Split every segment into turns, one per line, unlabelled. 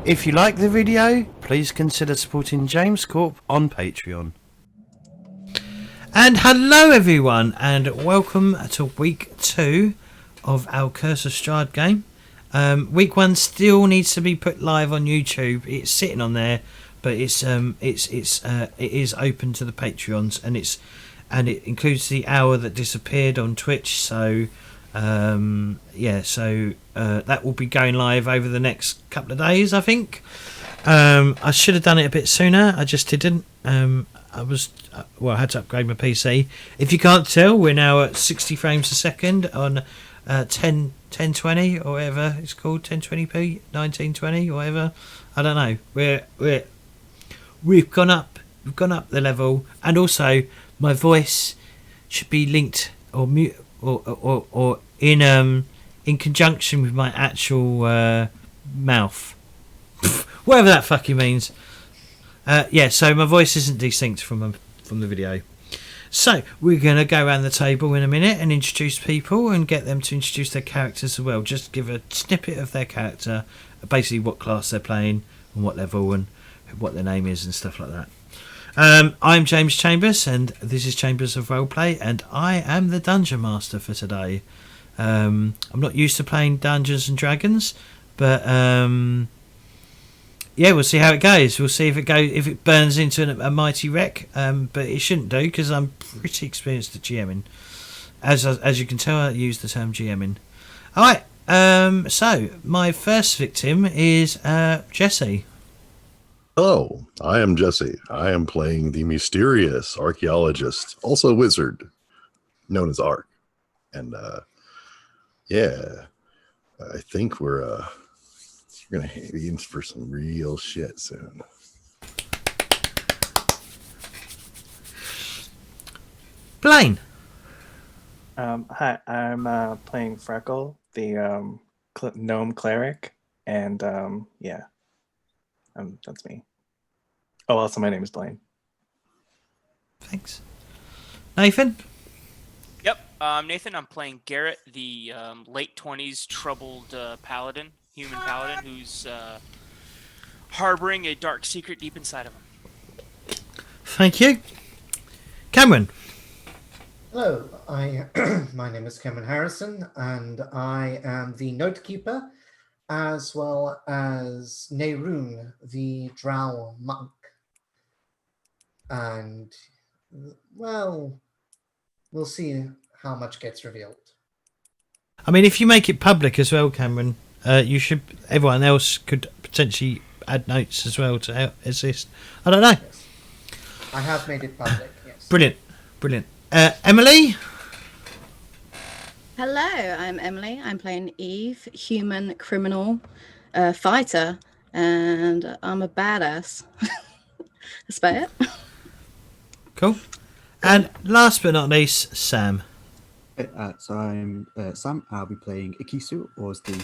If you like the video, please consider supporting James Corp on Patreon. And hello everyone, and welcome to week 2 of our Castle Strahd game. Week 1 still needs to be put live on YouTube. It's sitting on there, but it is open to the Patreons, and it includes the hour that disappeared on Twitch. So that will be going live over the next couple of days, I think. I should have done it a bit sooner. I just didn't. I had to upgrade my PC. If you can't tell, we're now at 60 frames a second on 1020 or whatever it's called, 1020p, 1920 or whatever. I don't know. We've gone up the level, and also my voice should be linked or mute or in conjunction with my actual mouth, whatever that fucking means. So my voice isn't distinct from the video. So we're going to go around the table in a minute and introduce people and get them to introduce their characters as well. Just give a snippet of their character, basically what class they're playing and what level and what their name is and stuff like that. I'm James Chambers, and this is Chambers of Roleplay, and I am the Dungeon Master for today. I'm not used to playing Dungeons and Dragons, but we'll see how it goes. We'll see if it burns into a mighty wreck, but it shouldn't do, because I'm pretty experienced at GMing. As you can tell, I use the term GMing. Alright, so my first victim is Jesse.
Hello, I am Jesse. I am playing the mysterious archaeologist, also wizard, known as Ark. And I think we're gonna be in for some real shit soon.
Blaine.
Hi, I'm playing Freckle, the gnome cleric, and that's me. Oh, also my name is Blaine.
Thanks. Nathan?
Yep, Nathan, I'm playing Garrett, the late 20s troubled human paladin, who's harboring a dark secret deep inside of him.
Thank you. Cameron?
Hello, my name is Cameron Harrison, and I am the notekeeper, as well as Neroon, the drow monk. And, well, we'll see how much gets revealed.
I mean, if you make it public as well, Cameron, everyone else could potentially add notes as well to help assist. I don't know.
Yes. I have made it public, yes.
Brilliant. Emily?
Hello, I'm Emily. I'm playing Eve, human criminal fighter, and I'm a badass. That's about it.
Cool. And last but not least, Sam.
So I'm Sam. I'll be playing Ikisu, or as the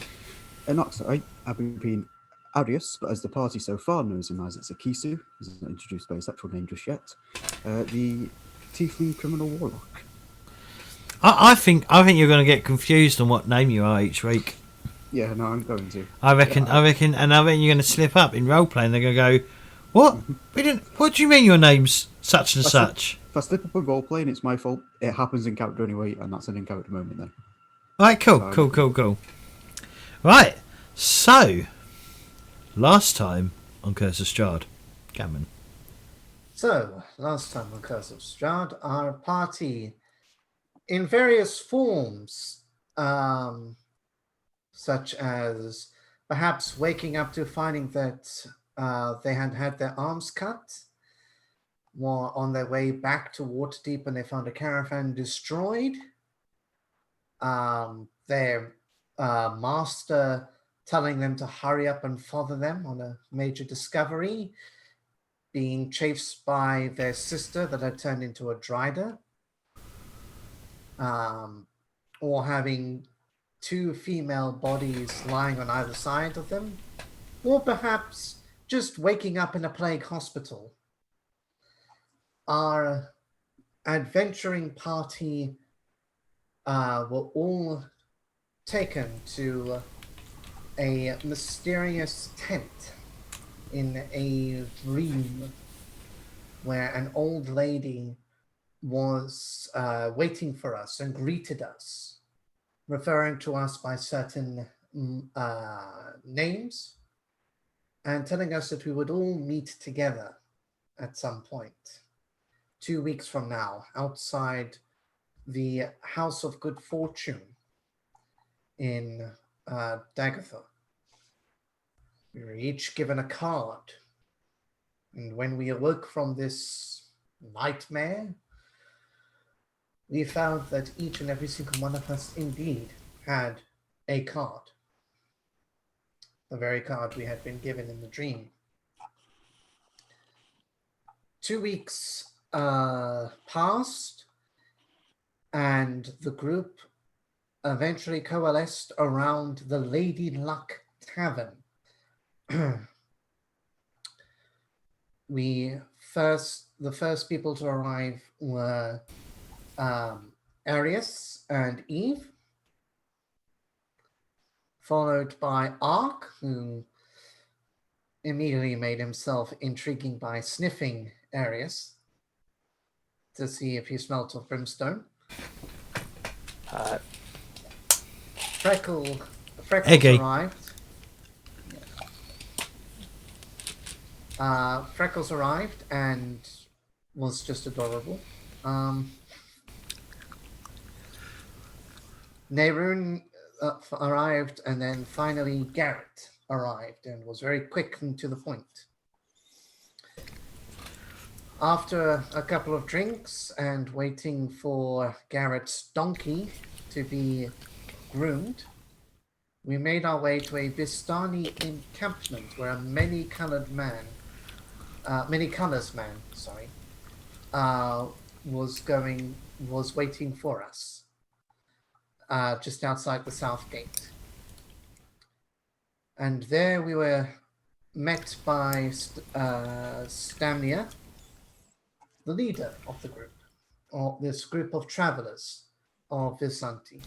I'll be playing Audius, but as the party so far knows him as, it's Ikisu. He's not introduced by his actual name just yet. The tiefling criminal warlock.
I think you're going to get confused on what name you are each week.
Yeah, no, I'm going to.
I reckon, and I reckon you're going to slip up in roleplay, and they're going to go, "What? What do you mean your name's such and such?"
If I slip up in roleplay and it's my fault, it happens in character anyway, and that's an in-character moment then.
Right, cool. Right, so last time on Curse of Strahd, Cameron.
So, last time on Castle Strahd, our party, in various forms, such as perhaps waking up to finding that they had their arms cut, were on their way back to Waterdeep and they found a caravan destroyed. Their master telling them to hurry up and follow them on a major discovery, being chased by their sister that had turned into a drider, or having two female bodies lying on either side of them, or perhaps just waking up in a plague hospital. Our adventuring party were all taken to a mysterious tent in a dream where an old lady was waiting for us and greeted us, referring to us by certain names and telling us that we would all meet together at some point 2 weeks from now outside the House of Good Fortune in Daggerthor. We were each given a card, and when we awoke from this nightmare, we found that each and every single one of us indeed had a card. The very card we had been given in the dream. 2 weeks passed, and the group eventually coalesced around the Lady Luck Tavern. The first people to arrive were Arius and Eve, followed by Ark, who immediately made himself intriguing by sniffing Arius to see if he smelt of brimstone. Freckles
Eggy.
arrived. Freckles arrived and was just adorable. Neroon arrived, and then finally Garrett arrived and was very quick and to the point. After a couple of drinks and waiting for Garrett's donkey to be groomed, we made our way to a Bistani encampment where a many colors man, was waiting for us, just outside the south gate. And there we were met by Stamnia, the leader of the group, or this group of travelers of Visanti.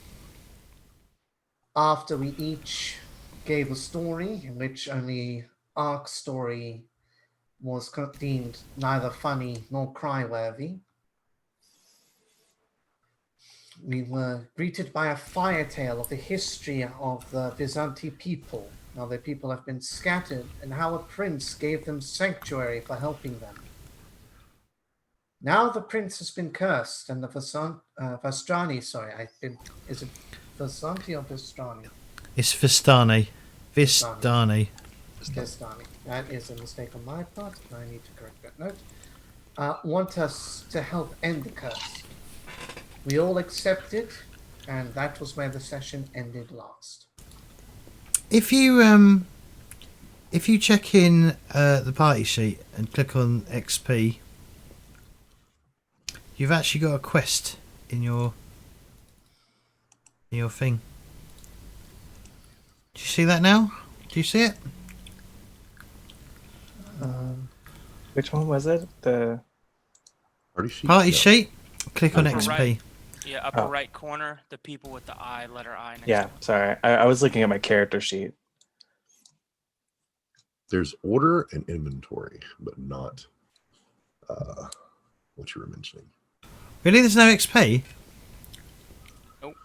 After we each gave a story, in which only Ark's story was deemed neither funny nor cry-worthy, we were greeted by a fire tale of the history of the Byzantine people, how their people have been scattered, and how a prince gave them sanctuary for helping them. Now the prince has been cursed, and the Vastrani, is it Vasanti or Vastrani?
It's Vistani. Vistani.
Vistani. That is a mistake on my part, and I need to correct that note. Want us to help end the curse. We all accepted, and that was where the session ended last.
If you check in the party sheet and click on XP, you've actually got a quest in your thing. Do you see that now? Do you see it?
Which one was it? The
Party sheet?
Party sheet. Click on
Upper
XP.
right. Yeah, upper right corner, the people with the I, letter I next
yeah,
to it.
sorry. I was looking at my character sheet.
There's order and inventory, but not what you were mentioning.
Really? There's no XP?
Nope.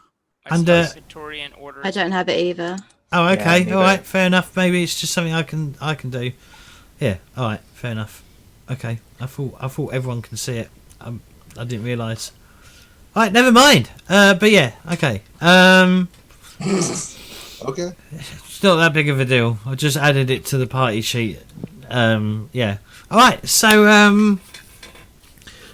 And,
inventory and order.
I don't have it either.
Oh, okay.
me
All right.
neither.
Fair enough. Maybe it's just something I can do. Yeah. All right. Fair enough. Okay. I thought everyone can see it. I didn't realise. All right. Never mind. But yeah. Okay.
Okay.
It's not that big of a deal. I just added it to the party sheet. Yeah. All right. So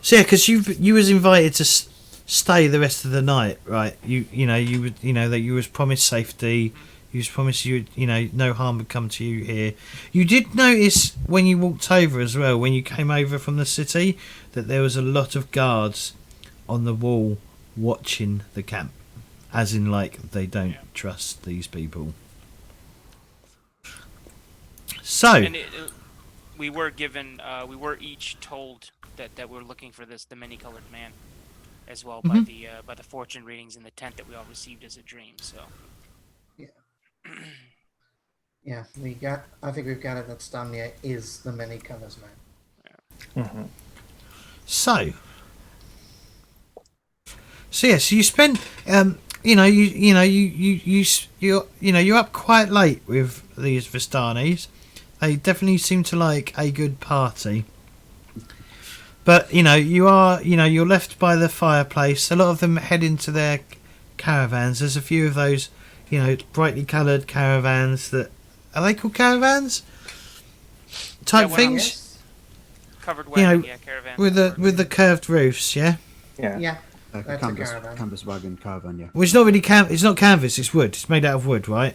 yeah, because you was invited to stay the rest of the night, right? That you was promised safety. You was promised no harm would come to you here. You did notice when you walked over as well, when you came over from the city, that there was a lot of guards on the wall watching the camp, as in like they don't trust these people. So
And we were given, we were each told that we're looking for the many-colored man, as well by the fortune readings in the tent that we all received as a dream. So.
Yeah. Yeah, I think we've gathered that Stamnia is the many colors man.
Mhm.
So yeah, so you spent you're up quite late with these Vistanis. They definitely seem to like a good party. But you're left by the fireplace. A lot of them head into their caravans. There's a few of those, brightly coloured caravans that are they called caravans? Type
Yeah,
things
Yes.
Covered wagon, caravan.
with the curved roofs, yeah.
Yeah.
Yeah.
Like a
That's a caravan.
canvas wagon caravan, yeah.
Well, it's not really it's not canvas. It's wood. It's made out of wood, right?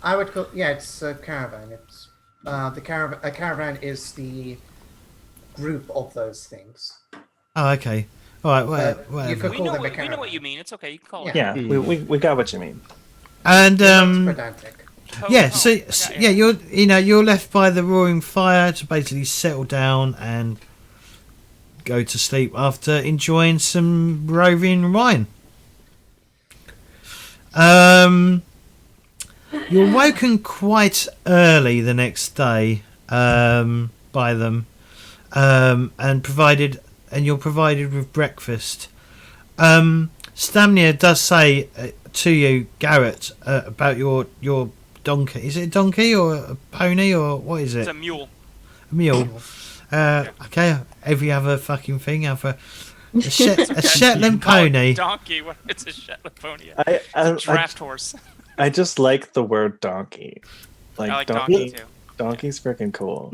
I would call it's a caravan. It's the caravan. A caravan is the group of those things.
Oh, okay. All right.
But
Whatever.
you could
We
call
know,
them a
we know
caravan.
what you mean. It's okay. You can call it.
Yeah.
Yeah, we got what you mean.
And
That's pedantic.
yeah, you're left by the roaring fire to basically settle down and go to sleep after enjoying some roving wine. You're woken quite early the next day by them, and you're provided with breakfast. Stamnia does say to you, Garrett, about your donkey. Is it a donkey or a pony or what is it?
It's a mule.
A mule. Okay, every other fucking thing. Have a Shetland pony.
Donkey. It's a Shetland pony.
I
It's a draft horse.
I just like the word donkey.
I like donkey too.
Donkey's freaking cool.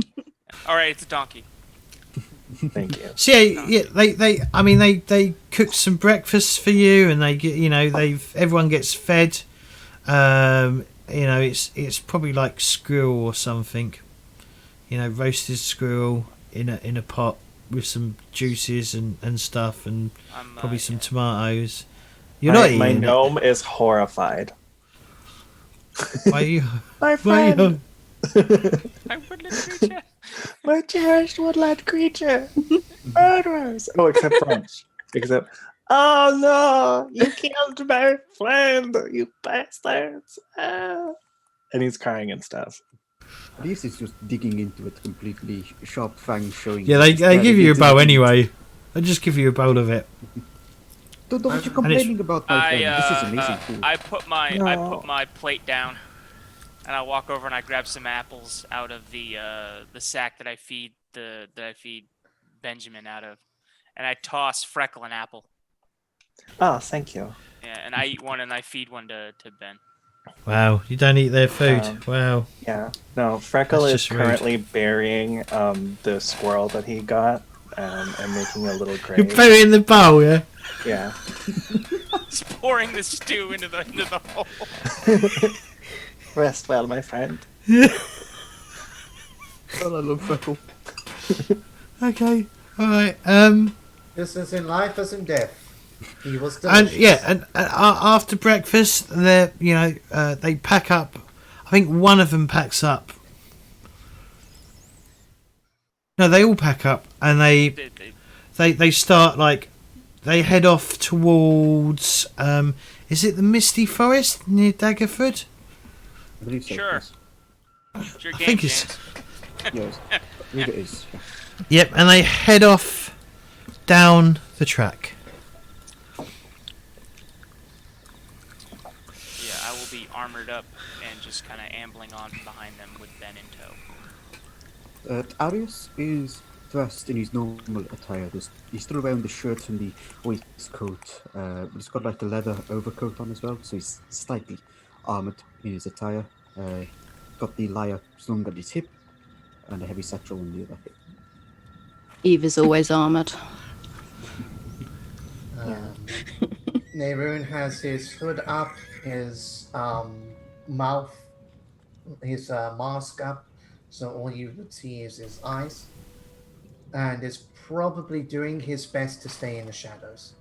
All right, it's a donkey.
Thank you.
So yeah, they cook some breakfast for you, and they get everyone gets fed. It's probably like squirrel or something. Roasted squirrel in a pot with some juices and stuff, and probably some tomatoes. You're not eating
My
it.
gnome is horrified.
Why are you?
My
Why are
friend,
you?
My woodland creature.
my cherished woodland creature, murderers. Oh, except French. Except, oh no, you killed my friend, you bastards. Ah. And he's crying and stuff.
This is just digging into it completely, sharp fangs showing.
Yeah, they give you a bow anyway. They just give you a bowl of it.
Don't know what you're complaining about, my friend. This is amazing food.
I put my plate down, and I walk over and I grab some apples out of the sack that I feed Benjamin out of, and I toss Freckle an apple.
Oh, thank you.
Yeah, and I eat one and I feed one to Ben.
Wow, you don't eat their food. Wow.
Yeah. No, Freckle
That's
is
just rude.
currently burying the squirrel that he got and making a little grave.
You put it in the bowl, yeah?
Yeah.
He's pouring the stew into the hole.
Rest well, my friend.
Oh, I love Freckle.
Okay, alright.
This is in life as in death. He was
And
delicious.
yeah, and after breakfast, they pack up. I think one of them packs up. No, they all pack up, and they start they head off towards. Is it the Misty Forest near Daggerford?
I believe so.
Sure.
Yes.
It's your
I
game,
think it's.
James.
Yes. I believe it is. Yeah.
Yep, and they head off down the track.
Yeah, I will be armored up and just kind of ambling on behind them with Ben in tow.
Arius is dressed in his normal attire. He's still wearing the shirt and the waistcoat, but he's got like a leather overcoat on as well, so he's slightly armored in his attire. Got the lyre slung at his hip and a heavy satchel on the other hip.
Eve is always armored.
Neroon has his hood up, his mouth, his mask up, so all you would see is his eyes, and is probably doing his best to stay in the shadows.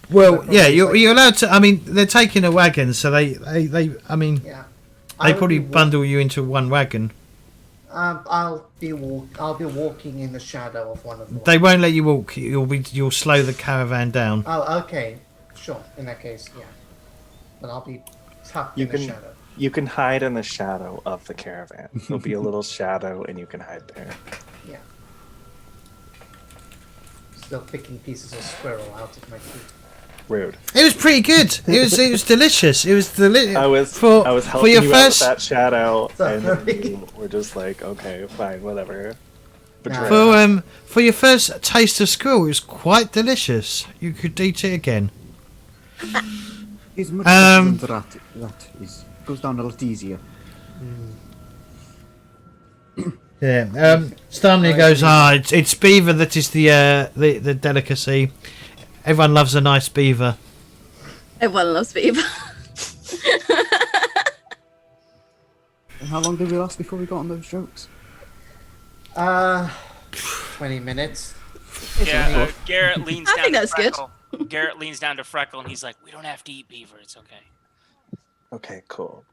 Well, yeah, you're allowed to. I mean, they're taking a wagon, so they I mean,
Yeah,
they probably bundle you into one wagon.
I'll be walking in the shadow of one of them.
They won't let you walk. You'll slow the caravan down.
Oh, okay, sure. In that case, yeah, but I'll be tucked
You
in the
can
shadow.
you can hide in the shadow of the caravan. There'll be a little shadow, and you can hide there.
Yeah. Still picking pieces of squirrel out of my teeth.
Rude.
It was pretty good. It was delicious. It was delicious.
I was
for
helping
your
you
first
out with that shadow, and
Sorry.
you were just like, okay, fine, whatever. Betrayal.
for your first taste of squirrel. It was quite delicious. You could eat it again.
It's much better than the rat. That is goes down a lot easier.
Yeah. Stanley goes, it's beaver that is the delicacy. Everyone loves a nice beaver.
Everyone loves beaver.
And how long did we last before we got on those jokes?
20 minutes.
Yeah, Garrett leans
I
down
think
to
that's good.
Freckle. Garrett leans down to Freckle and he's like, "We don't have to eat beaver. It's okay."
Okay, cool.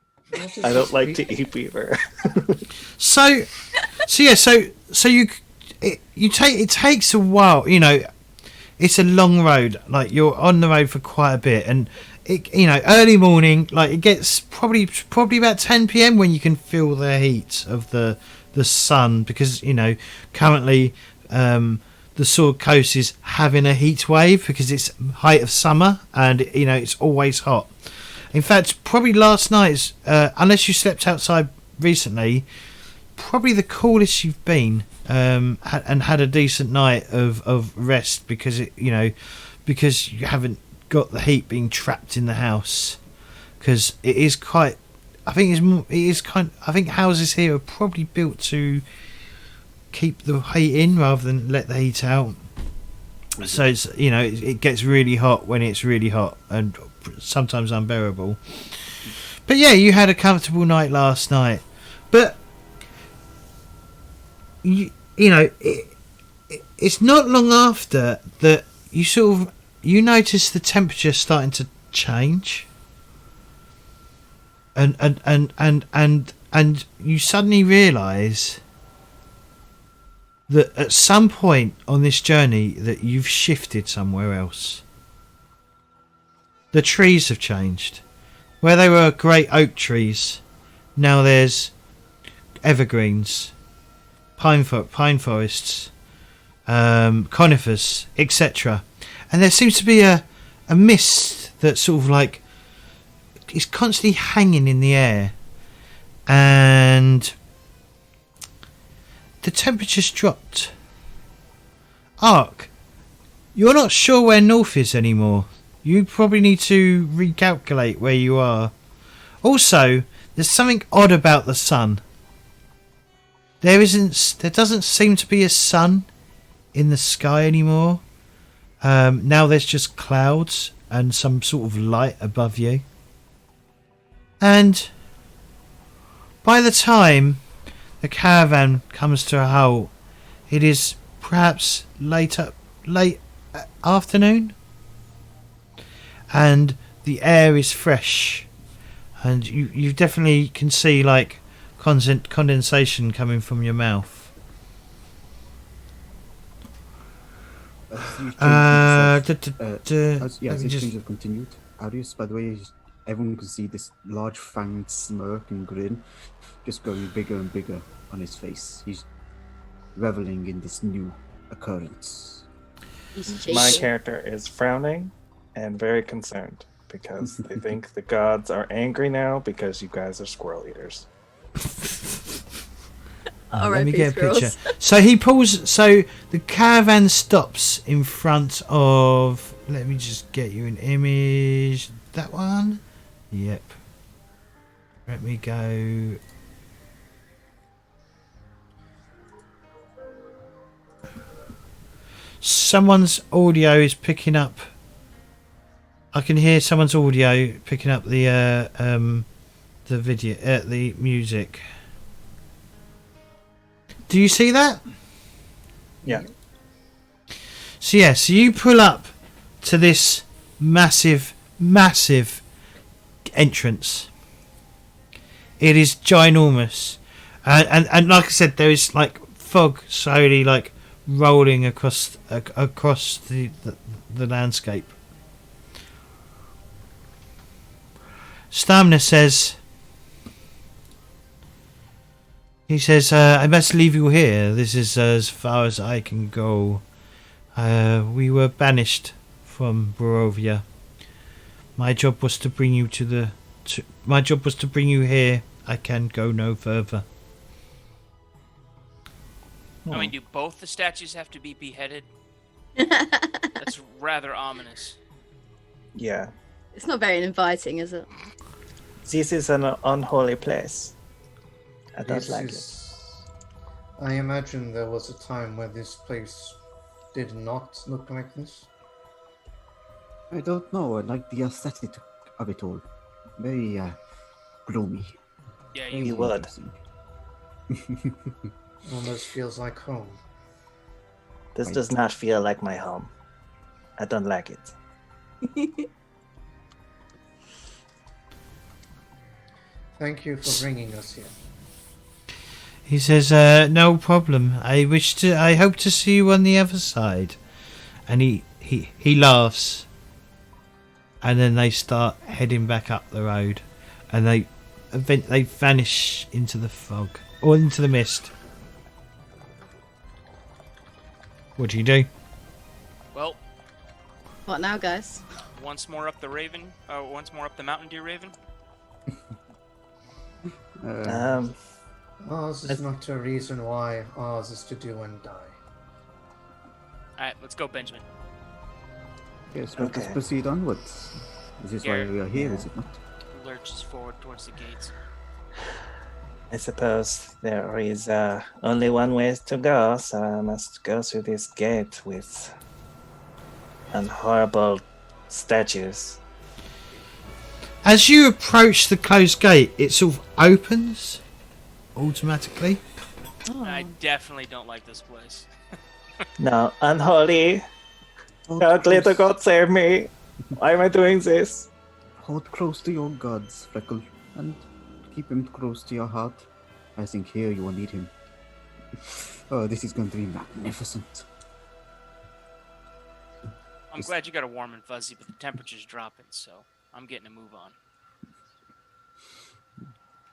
I don't like to eat beaver.
So it takes a while. You know, it's a long road. Like you're on the road for quite a bit, and early morning. Like it gets probably about 10 p.m. when you can feel the heat of the sun, because currently the Sword Coast is having a heat wave because it's height of summer, and it's always hot. In fact, probably last night, unless you slept outside recently, probably the coolest you've been, and had a decent night of rest because because you haven't got the heat being trapped in the house. Because it is quite, I think I think houses here are probably built to keep the heat in rather than let the heat out. So it's it gets really hot when it's really hot, and sometimes unbearable. But yeah, you had a comfortable night last night. But it's not long after that you notice the temperature starting to change, and you suddenly realise that at some point on this journey that you've shifted somewhere else. The trees have changed. Where they were great oak trees, now there's evergreens, pine forests, conifers, etc. And there seems to be a mist that sort of like is constantly hanging in the air, and the temperature's dropped. Ark, you're not sure where north is anymore. You probably need to recalculate where you are. Also, there's something odd about the sun. There doesn't seem to be a sun in the sky anymore. Now there's just clouds and some sort of light above you. And by the time the caravan comes to a halt, it is perhaps late afternoon, and the air is fresh, and you definitely can see like condensation coming from your mouth.
As these things have continued, Arius, by the way, everyone can see this large fanged smirk and grin just growing bigger and bigger on his face. He's reveling in this new occurrence.
My character is frowning and very concerned because they think the gods are angry now because you guys are squirrel eaters.
Let me get a picture. So he pulls. So the caravan stops in front of. Let me just get you an image. That one. Yep. Let me go. Someone's audio is picking up. I can hear someone's audio picking up the video, the music. Do you see that?
Yeah.
So you pull up to this massive entrance. It is ginormous, and like I said, there is like fog slowly like rolling across the landscape. Stamina says, he says, I must leave you here. This is as far as I can go. We were banished from Barovia. My job was to bring you here. I can go no further.
I mean, do both the statues have to be beheaded? That's rather ominous.
Yeah.
It's not very inviting, is it?
This is an unholy place. I don't like it.
I imagine there was a time where this place did not look like this.
I don't know. I like the aesthetic of it all. Very gloomy.
Yeah,
Very
You would.
interesting.
Almost feels like home.
This does not feel like my home. I don't like it.
Thank you for bringing us here.
He says, no problem. I hope to see you on the other side. And he laughs. And then they start heading back up the road. And they vanish into the fog. Or into the mist. What do you do?
Well,
What now, guys?
once more up the mountain, dear Raven.
Ours is not a reason why. Ours is to do and die.
Alright, let's go, Benjamin.
Yes, let us
Okay.
proceed onwards. This is why we are here, is it not?
Lurches forward towards the gates.
I suppose there is only one way to go, so I must go through this gate with horrible statues.
As you approach the closed gate, it sort of opens automatically.
Oh.
I definitely don't like this place.
No, unholy.
Hold
God, little
close-
God, save me. Why am I doing this?
Hold close to your gods, Freckle, and keep him close to your heart. I think here you will need him. Oh, this is going to be magnificent.
I'm glad you got a warm and fuzzy, but the temperature's dropping, so I'm getting a move on.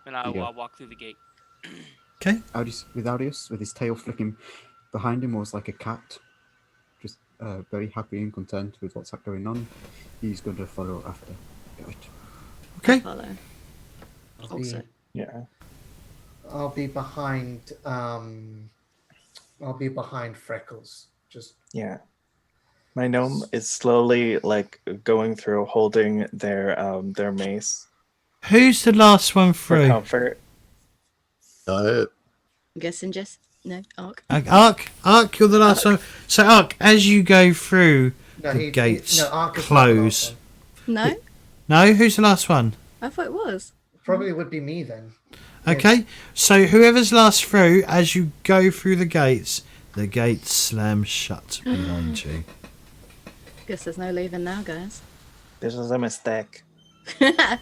And I'll walk through the gate.
Okay.
Audius, with his tail flicking behind him, was like a cat, just very happy and content with what's going on. He's going to follow after.
Okay.
Follow.
I'll
Also.
be,
Yeah.
I'll be behind. I'll be behind Freckles. Just
Yeah. My gnome is slowly going through, holding their mace
Who's the last one
for
through?
comfort.
Not it.
I'm guessing Jess. No, Ark.
Ark, you're the last one. So, Ark, as you go through
no,
the gates,
Ark is not the last
close.
one.
No,
No, who's the last one?
I thought it was.
Probably would be me then.
Okay, so whoever's last through, as you go through the gates slam shut behind you.
Guess there's no leaving now, guys.
This was a mistake.
I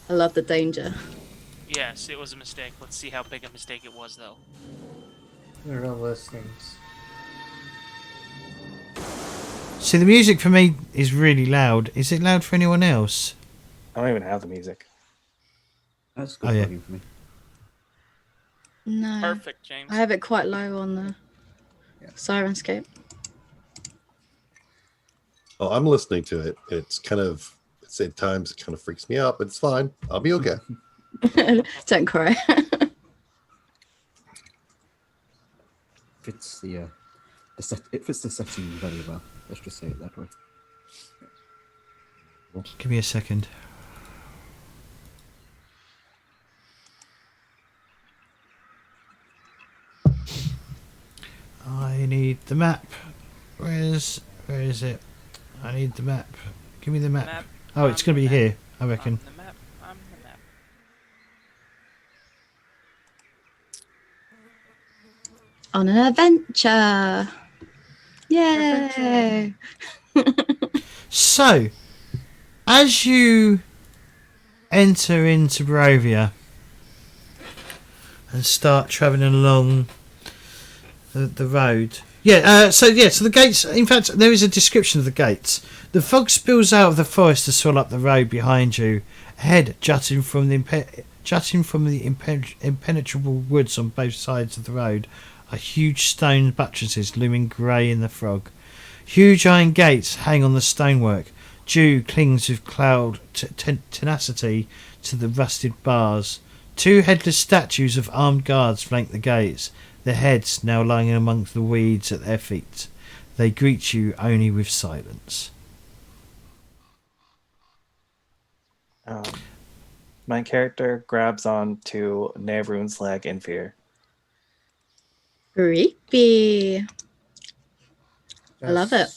love the danger.
Yes, it was a mistake. Let's see how big a mistake it was, though.
There are worse things.
See, the music for me is really loud. Is it loud for anyone else?
I don't even have the music.
That's good
Oh, yeah.
volume for me.
No.
Perfect, James.
I have it quite low on the Sirenscape.
Oh, I'm listening to it. It's at times it kind of freaks me out, but it's fine. I'll be okay.
Don't cry.
Fits it fits the setting very well. Let's just say it that way.
Give me a second. I need the map. Where is it? I need the map. Give me the map.
Map.
Oh, it's going to be here, I reckon.
The map. I'm the map.
On an adventure. Yay!
So, as you enter into Barovia and start travelling along the road, So the gates. In fact, there is a description of the gates. The fog spills out of the forest to swell up the road behind you. Ahead, jutting from the impenetrable woods on both sides of the road, are huge stone buttresses looming grey in the fog. Huge iron gates hang on the stonework. Dew clings with cloud tenacity to the rusted bars. 2 headless statues of armed guards flank the gates, their heads now lying amongst the weeds at their feet. They greet you only with silence.
My character grabs onto Nevrun's leg in fear.
Creepy. I love it.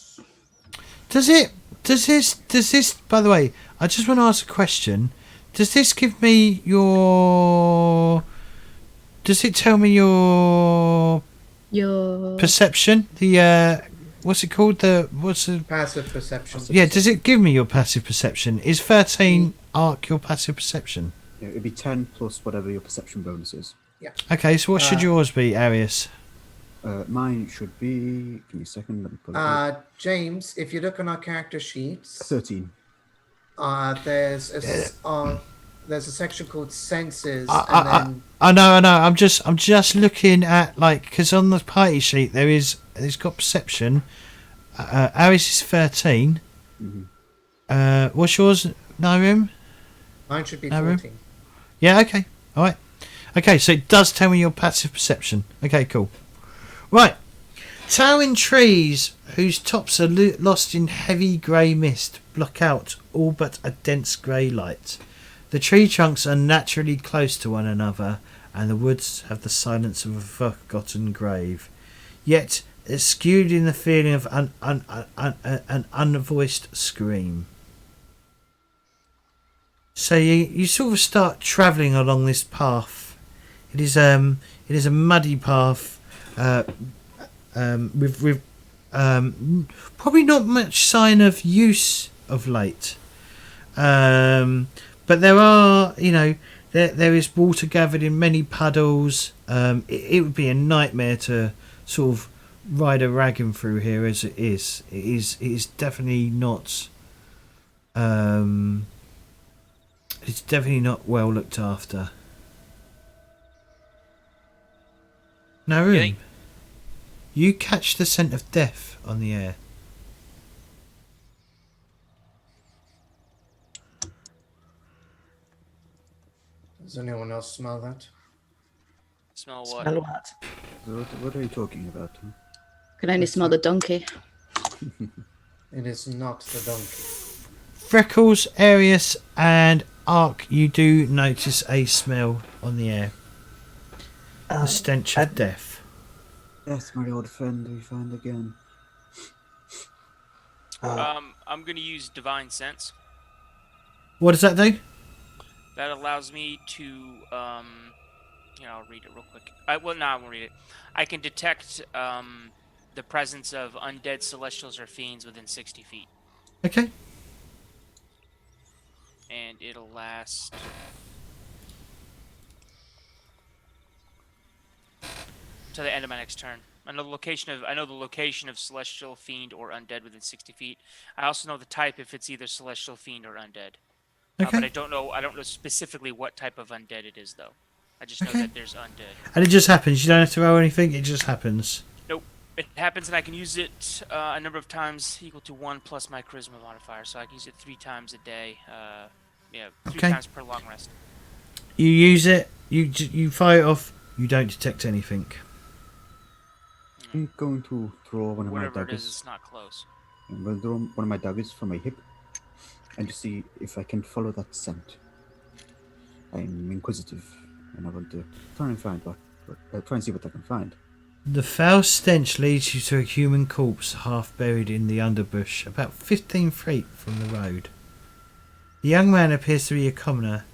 Does this, by the way, I just want to ask a question. Does this give me your... Does it tell me your perception? The, what's it called? What's the...
Passive perception.
Yeah, does it give me your passive perception? Is 13 arc your passive perception?
Yeah, it'd be 10 plus whatever your perception bonus is.
Yeah.
Okay, so what should yours be, Arius?
Mine should be... Give me a second. Let me pull it up.
James, if you look on our character sheets,
13.
there's a section called senses,
I know. I'm just looking at, like, because on the party sheet it's got perception. Aris is 13.
Mm-hmm.
What's yours, Narim?
Mine should be
Narim?
14.
Yeah. Okay. All right. Okay. So it does tell me your passive perception. Okay. Cool. Right. Towering trees whose tops are lost in heavy grey mist block out all but a dense grey light. The tree trunks are naturally close to one another, and the woods have the silence of a forgotten grave. Yet, it's skewed in the feeling of an unvoiced scream. So you sort of start travelling along this path. It is a muddy path with probably not much sign of use of late. But there are, there is water gathered in many puddles. It would be a nightmare to sort of ride a wagon through here as it is. It is definitely not. It's definitely not well looked after. Naroon, you catch the scent of death on the air.
Does anyone else smell that?
Smell what?
Smell what?
What are you talking about? Huh?
Can only smell the donkey.
It is not the donkey.
Freckles, Arius, and Ark, you do notice a smell on the air. The stench of death.
Yes, my old friend, we find again.
I'm going to use Divine Sense.
What does that do?
That allows me to, I'll read it real quick. I won't read it. I can detect the presence of undead celestials or fiends within 60 feet.
Okay.
And it'll last... to the end of my next turn. I know the location of celestial, fiend, or undead within 60 feet. I also know the type if it's either celestial, fiend, or undead.
Okay.
But I don't know specifically what type of undead it is, though. I just know that there's undead.
And it just happens. You don't have to roll anything. It just happens.
Nope. It happens, and I can use it a number of times equal to 1 plus my charisma modifier. So I can use it 3 times a day. 3 times per long rest.
You use it. You fire it off. You don't detect anything.
I'm going to throw one of
Whatever
my
it is,
daggers.
it's not close.
I'm going to throw one of my daggers from my hip and to see if I can follow that scent. I'm inquisitive and I want to try and find try and see what I can find.
The foul stench leads you to a human corpse half buried in the underbush, about 15 feet from the road. The young man appears to be a commoner.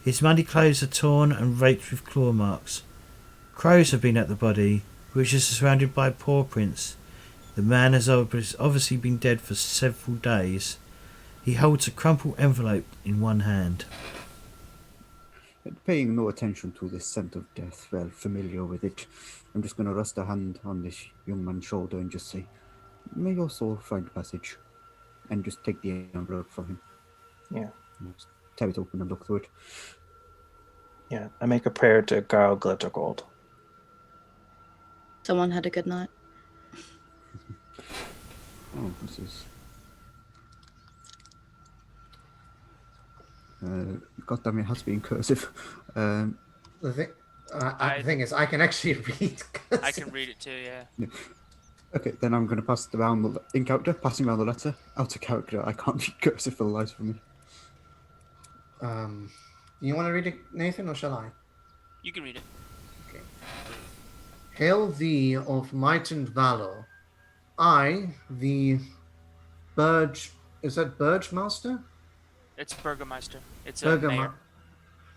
His muddy clothes are torn and raked with claw marks. Crows have been at the body, which is surrounded by paw prints. The man has obviously been dead for several days. He holds a crumpled envelope in one hand.
Paying no attention to this scent of death, well familiar with it, I'm just going to rest a hand on this young man's shoulder and just say, "May your soul find passage," and just take the envelope from him.
Yeah.
Just tear it open and look through it.
Yeah. I make a prayer to Garl Glittergold.
Someone had a good night.
Oh, this is... God damn it, has been cursive.
The thing is, I can actually read.
I can read it too, yeah.
Okay, then I'm going to pass it around in character, passing around the letter. Out of character, I can't read cursive for the life of me.
You want to read it, Nathan, or shall I?
You can read it.
Okay. Hail thee of might and valor. I, the Burge... Is that Burge Master?
It's Burgermeister. It's a mayor.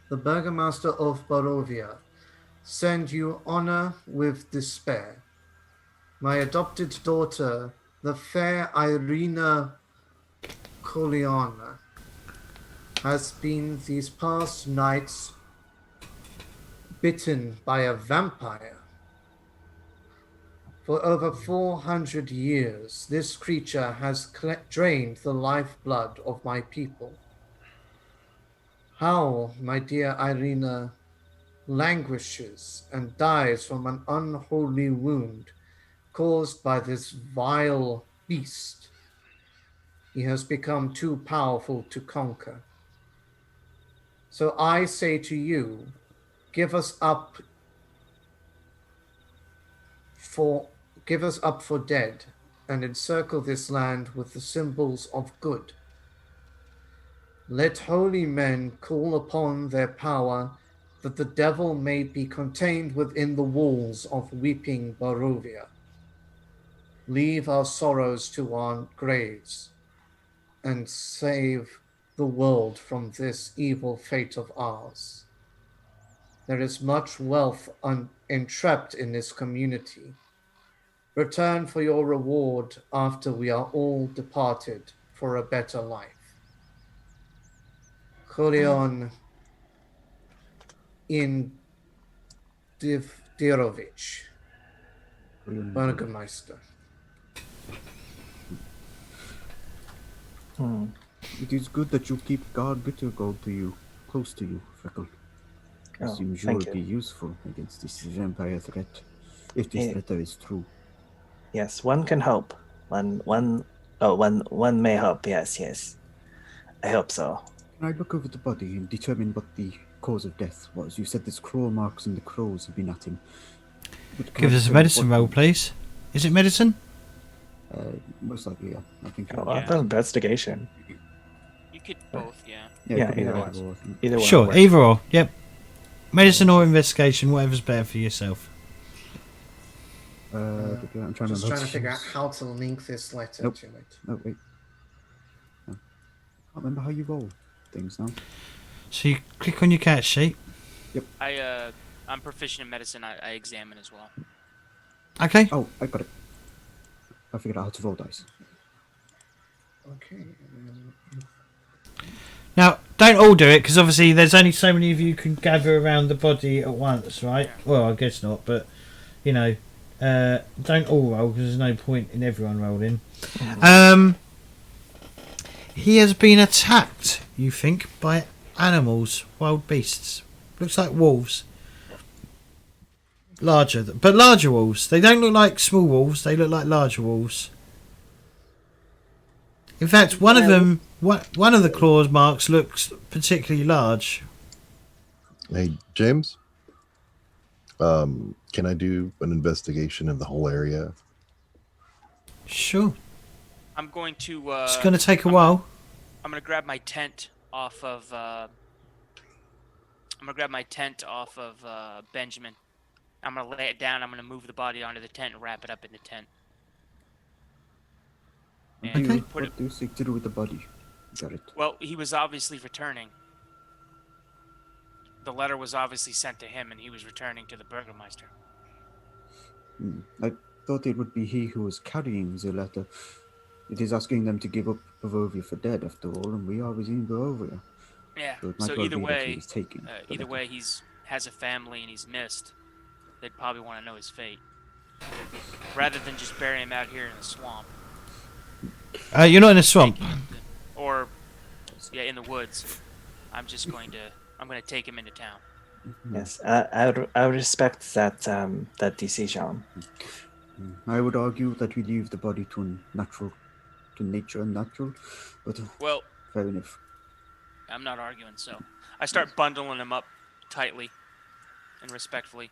The Burgomaster of Barovia, send you honor with despair. My adopted daughter, the fair Irina Corleone, has been these past nights bitten by a vampire. For over 400 years, this creature has drained the lifeblood of my people. How, my dear Irina, languishes and dies from an unholy wound caused by this vile beast. He has become too powerful to conquer. So I say to you, give us up for dead and encircle this land with the symbols of good. Let holy men call upon their power that the devil may be contained within the walls of weeping Barovia. Leave our sorrows to our graves and save the world from this evil fate of ours. There is much wealth entrapped in this community. Return for your reward after we are all departed for a better life. Julian Dirovich, Burgermeister.
It is good that you keep Guard Glittergold close to you, Freckle. It seems you will be useful against this vampire threat, if this letter is true.
Yes, one can hope. One may hope. Yes. I hope so.
Can I look over the body and determine what the cause of death was? You said there's claw marks and the crows have been at him.
Give us a medicine roll, please. Is it medicine?
Most likely, yeah. I think.
I've done investigation.
You could both, yeah.
Yeah, either one.
Sure, either or. Yep. Medicine or investigation, whatever's better for yourself.
I'm trying to figure out how to link this letter to it.
Oh, wait. No. I can't remember how you roll things now.
So you click on your cat sheet.
Yep.
I'm proficient in medicine. I examine as well.
Okay.
Oh, I got it. I figured out how to roll dice.
Okay.
Now, don't all do it, because obviously there's only so many of you can gather around the body at once, right? Yeah. Well, I guess not, but, you know, don't all roll, because there's no point in everyone rolling. He has been attacked, you think, by animals, wild beasts. Looks like wolves. But larger wolves. They don't look like small wolves, they look like larger wolves. In fact, one of the claws marks looks particularly large.
Hey, James? Can I do an investigation of the whole area?
Sure.
I'm going to...
it's going to take a while.
I'm going to grab my tent off of... Benjamin. I'm going to lay it down. I'm going to move the body onto the tent and wrap it up in the tent.
Okay.
What do you seek to do with the body? Got it.
Well, he was obviously returning. The letter was obviously sent to him, and he was returning to the Burgermeister.
I thought it would be he who was carrying the letter. It is asking them to give up Barovia for dead, after all, and we are within Barovia.
Yeah.
So it might
So
well
either
be that he
way,
was taken.
either way, has a family and he's missed. They'd probably want to know his fate, rather than just bury him out here in the swamp.
You're not in a swamp.
Or, yeah, in the woods. I'm going to take him into town.
Yes, I respect that that decision.
I would argue that we leave the body to nature and natural, but
Well,
fair enough.
I'm not arguing, so I start bundling him up tightly and respectfully.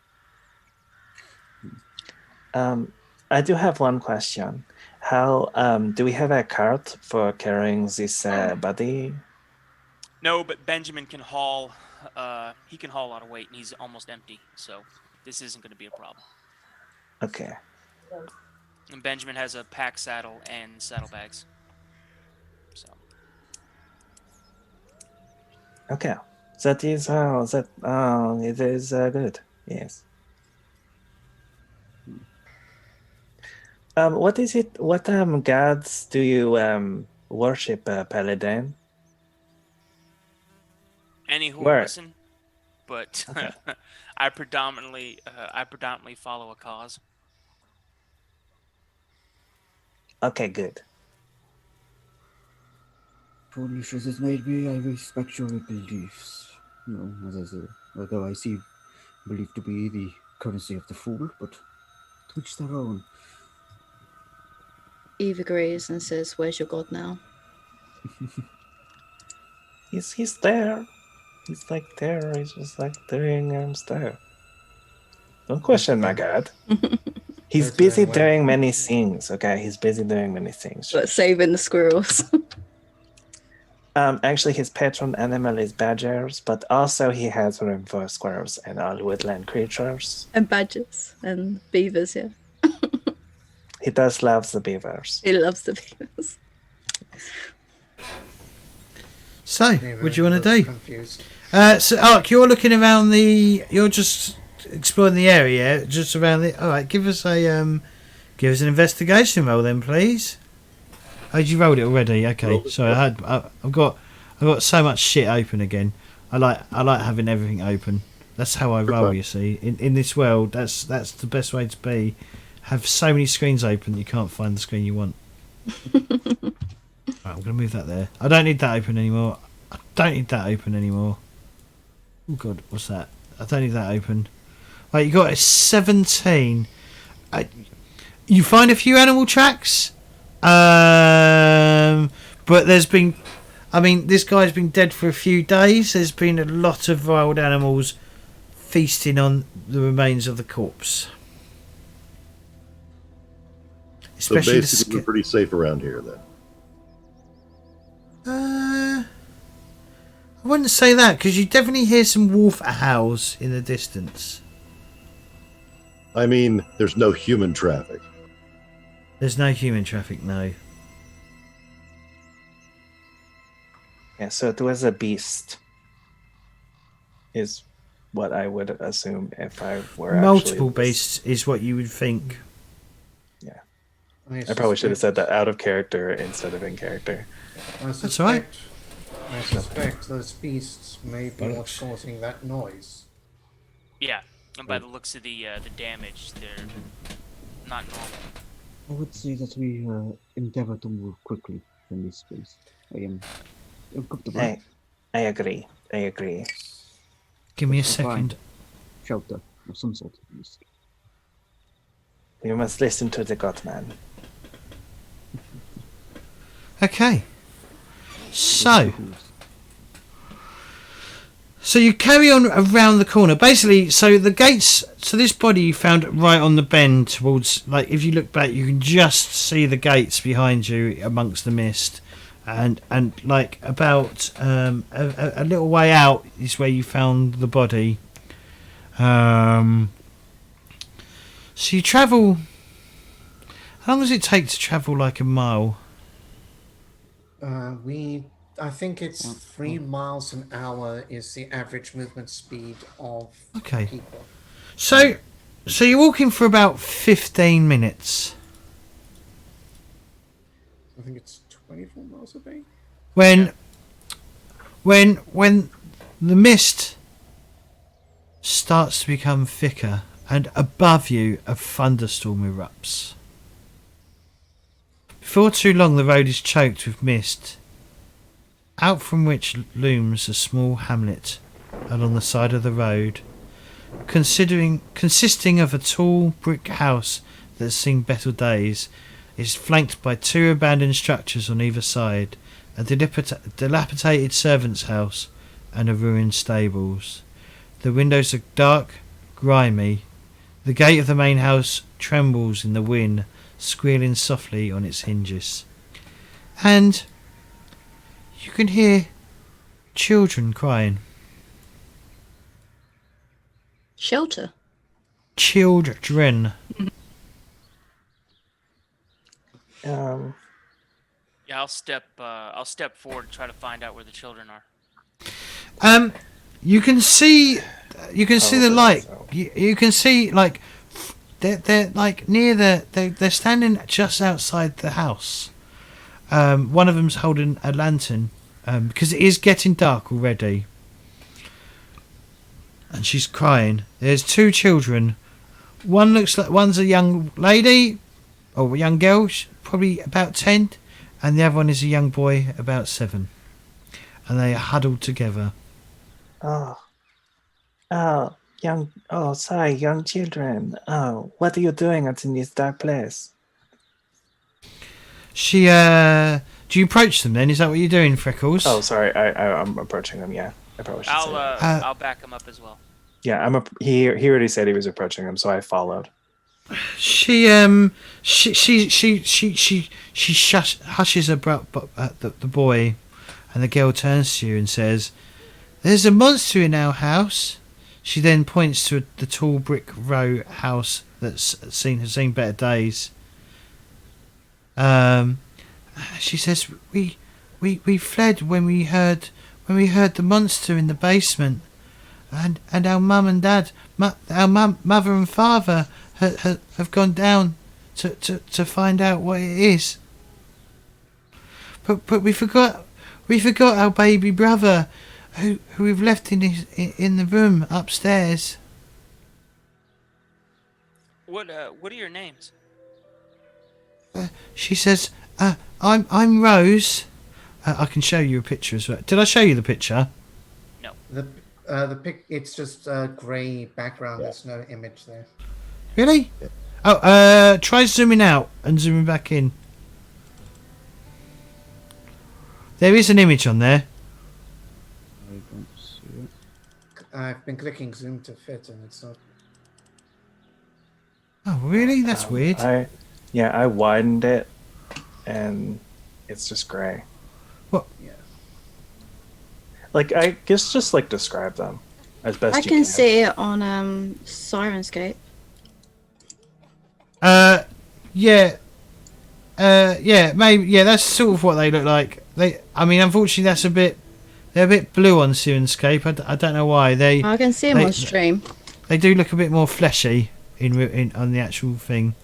I do have one question. How do we have a cart for carrying this body?
No, but Benjamin can haul. He can haul a lot of weight, and he's almost empty, so this isn't going to be a problem.
Okay.
And Benjamin has a pack saddle and saddlebags. So.
Okay. That is it is good. Yes. What is it? What gods do you worship, Paladin?
Any who
Where?
will listen, but
Okay.
I predominantly follow a cause.
Okay, good.
Foolish as it may be, I respect your beliefs. You know, as I say, although I see belief to be the currency of the fool, but to each their own.
Eve agrees and says, "Where's your god now?"
He's there. He's like there. He's just like doing stuff. Don't question my god. He's
There's
busy
a way.
doing many things. Okay, he's busy doing many things.
But saving the squirrels.
Actually, his patron animal is badgers, but also he has room for squirrels and all woodland creatures.
And badgers and beavers, yeah.
He does love the beavers.
He loves the beavers.
So,
Maybe
what do you want to
I'm
do?
Confused.
So, Ark, you're looking around you're just exploring the area, just around the. All right, give us an investigation roll then, please. Oh, you rolled it already. Okay, sorry. I've got so much shit open again. I like having everything open. That's how I roll.
Okay.
You see, in this world, that's the best way to be. Have so many screens open that you can't find the screen you want. Right, I'm gonna move that there. I don't need that open anymore. Oh God, what's that? I don't need that open. Right, you got a 17. You find a few animal tracks, but there's been, this guy's been dead for a few days. There's been a lot of wild animals feasting on the remains of the corpse.
So
Especially
basically, we're pretty safe around here then.
I wouldn't say that, because you definitely hear some wolf howls in the distance.
I mean, there's no human traffic.
There's no human traffic, no.
Yeah, so it was a beast. Is what I would assume if I were
Multiple
actually
beasts is what you would think.
Yeah,
I
I probably should have
suspect-
said that out of character instead of in character.
That's all right.
I suspect those beasts may be what's causing that noise.
Yeah, and by the looks of the damage, they're not normal.
I would say that we endeavor to move quickly from this place. I am comfortable.
I agree.
Give me a
Let's find
second.
shelter of some sort. At least.
You must listen to the Godman.
Okay. So you carry on around the corner. Basically, so the gates. So this body you found right on the bend towards. Like if you look back, you can just see the gates behind you amongst the mist, and like about a little way out is where you found the body. So you travel. How long does it take to travel like a mile?
I think it's 3 miles an hour is the average movement speed of
Okay.
people.
So you're walking for about 15 minutes.
I think it's 24 miles a day.
When when the mist starts to become thicker and above you a thunderstorm erupts. Before too long the road is choked with mist, out from which looms a small hamlet along the side of the road, consisting of a tall brick house that has seen better days. Is flanked by 2 abandoned structures on either side, a dilapidated servant's house and a ruined stables. The windows are dark, grimy. The gate of the main house trembles in the wind, squealing softly on its hinges. And you can hear children crying.
Shelter.
Children.
Yeah, I'll step forward and try to find out where the children are.
You can see the light. You can see like they're like near they're standing just outside the house. One of them's holding a lantern because it is getting dark already, and she's crying. There's 2 children. One looks like one's a young lady or a young girl, probably about 10, and the other one is a young boy about 7, and they are huddled together.
Sorry, young children. Oh, what are you doing out in this dark place?
She, do you approach them then? Is that what you're doing, Freckles?
Oh, sorry, I'm approaching them. Yeah, I probably should say that.
I'll back him up as well.
Yeah, he already said he was approaching them, so I followed.
She hushes the boy, and the girl turns to you and says, "There's a monster in our house." She then points to the tall brick row house has seen better days. She says, "We fled when we heard the monster in the basement, and our mum and dad, our mother and father have gone down to find out what it is. But we forgot our baby brother, who we've left in the room upstairs."
What are your names?
She says, "I'm Rose." I can show you a picture as well. Did I show you the picture?
No.
It's just a grey background. Yeah. There's no image there.
Really? Oh, try zooming out and zooming back in. There is an image on there.
I don't see it.
I've been clicking zoom to fit, and it's not.
Oh, really? That's weird.
I widened it, and it's just grey.
What?
Yeah.
Like, I guess just like describe them as best
I
you
can see it on Sirenscape.
Yeah, maybe. Yeah, that's sort of what they look like. Unfortunately, they're a bit blue on Sirenscape. I don't know why.
I can see them on stream.
They do look a bit more fleshy on the actual thing.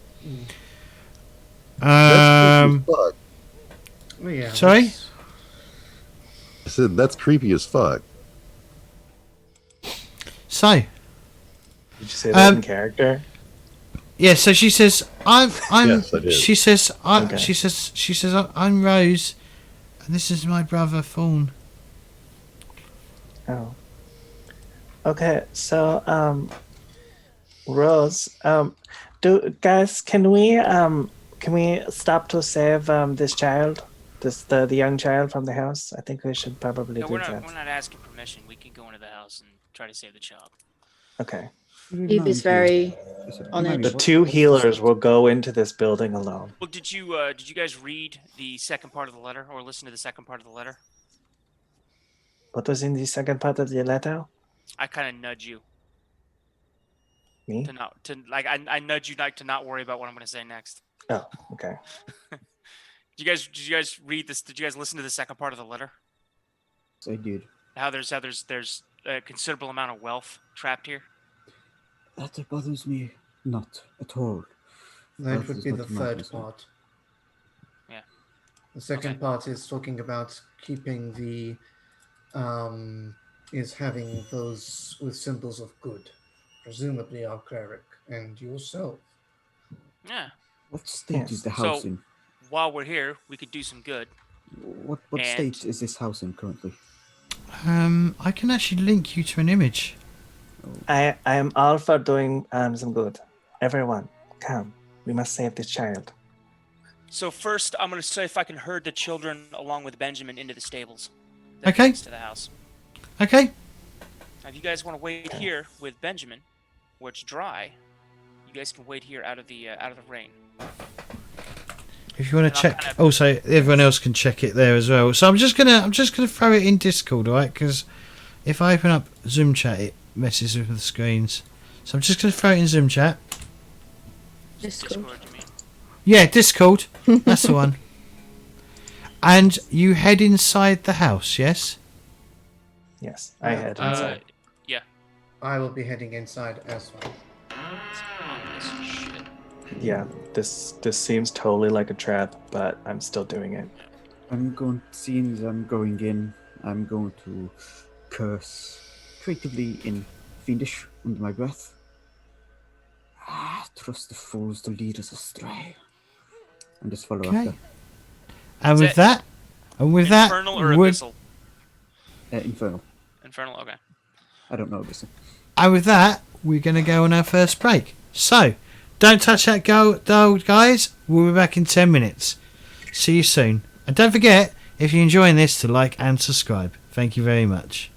That's creepy as fuck.
Oh, yeah.
Sorry?
I said that's creepy as fuck.
So.
Did you say that in character?
Yeah, so she says, I'm
Yes, I did.
she says,
Okay.
she says, "I'm Rose, and this is my brother Fawn."
Oh. Okay, so Rose, can we stop to save this child? The young child from the house? I think we should probably
No,
do
we're
that.
not asking permission. We can go into the house and try to save the child.
Okay.
Eve is very on edge.
The 2 healers will go into this building alone.
Well, did you guys read the second part of the letter or listen to the second part of the letter?
What was in the second part of the letter?
I kind of nudge you
Me?
I nudge you to not worry about what I'm going to say next.
Oh, okay.
Did you guys read this? Did you guys listen to the second part of the letter?
I did.
How there's a considerable amount of wealth trapped here.
That bothers me not at all.
That
That
would
is
be
not
the
my
third
concern.
part.
Yeah.
The second
Okay.
part is talking about keeping the is having those with symbols of good, presumably our cleric and yourself.
Yeah.
What state is the
So-
house in?
While we're here, we could do some good.
What
and-
state is this house in currently?
I can actually link you to an image.
I am all for doing some good. Everyone, come. We must save this child.
So first, I'm going to see if I can herd the children along with Benjamin into the stables. that
Okay.
next to the house.
Okay.
Now, if you guys want to wait here with Benjamin, where it's dry, you guys can wait here out of the rain.
If you want
And
to
I'll
check,
kind of-
also everyone else can check it there as well. So I'm just gonna throw it in Discord, all right? Because if I open up Zoom chat, it messes with the screens. So I'm just gonna throw it in Zoom chat.
Discord.
Discord, you mean?
Yeah, Discord. That's the one. And you head inside the house, yes?
Yes, I head
Uh,
inside.
yeah.
I will be heading inside as well.
It's ominous shit.
Yeah, this seems totally like a trap, but I'm still doing it.
Seeing as I'm going in, I'm going to curse creatively in Fiendish under my breath. Trust the fools to lead us astray. And just follow
Okay.
after.
And
Is
with that,
Infernal or
would-
Abyssal?
Infernal.
Infernal, okay.
I don't know this.
and with that, we're gonna go on our first break. So, don't touch that dial, guys. We'll be back in 10 minutes. See you soon. And don't forget, if you're enjoying this, to like and subscribe. Thank you very much.